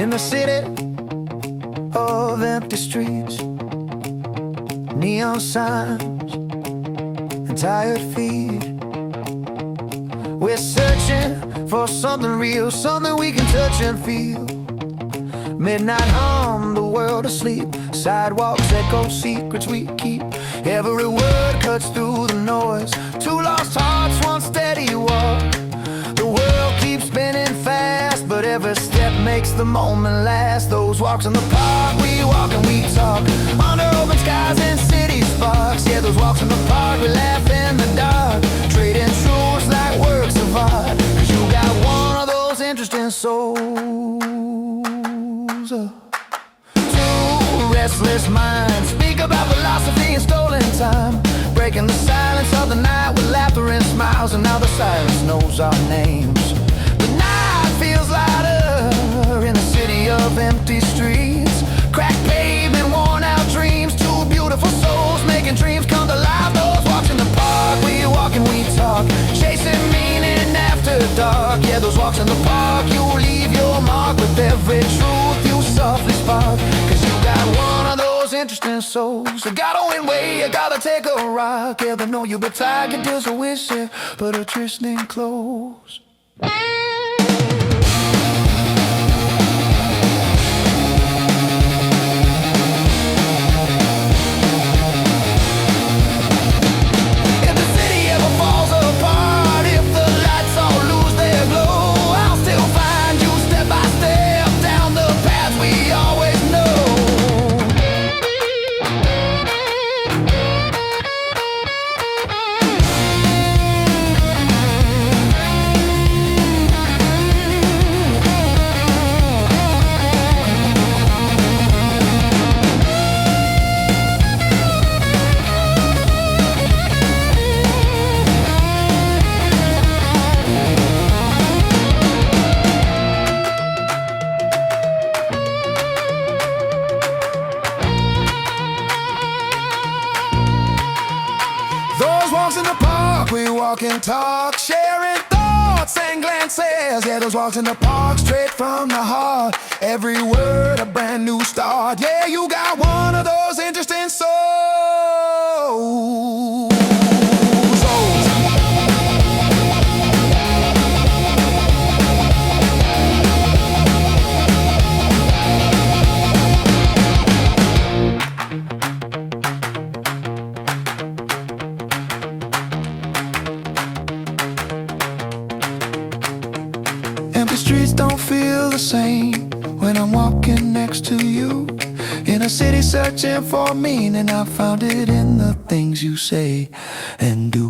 In the city of empty streets, neon signs and tired feet, we're searching for something real, something we can touch and feel. Midnight hum, the world asleep, sidewalks echo secrets we keep. Every word cuts through the noise, two lost hearts, one steady walk. The world keeps spinning fast, but every step makes the moment last. Those walks in the park, we walk and we talk, under open skies and city sparks. Yeah, those walks in the park, we laugh in the dark, trading truths like works of art. 'Cause you got one of those interesting souls. Two restless minds speak about philosophy and stolen time, breaking the silence of the night with laughter and smiles. And now the silence knows our names. The night feels lighter in a city of empty streets, cracked pavement, worn out dreams, two beautiful souls making dreams come to life. Those walks in the park, we walk and we talk, chasing meaning after dark. Yeah, those walks in the park, you leave your mark with every truth you softly spark. 'Cause you got one of those interesting souls. You gotta win way, you gotta take a rock. Yeah, they know you be tired, your deals are wishing, but a tryst close. Those walks in the park, we walk and talk, sharing thoughts and glances. Yeah, those walks in the park, straight from the heart, every word a brand new start. Yeah, you got one of those interesting souls. Empty streets don't feel the same when I'm walking next to you. In a city searching for meaning, I found it in the things you say and do.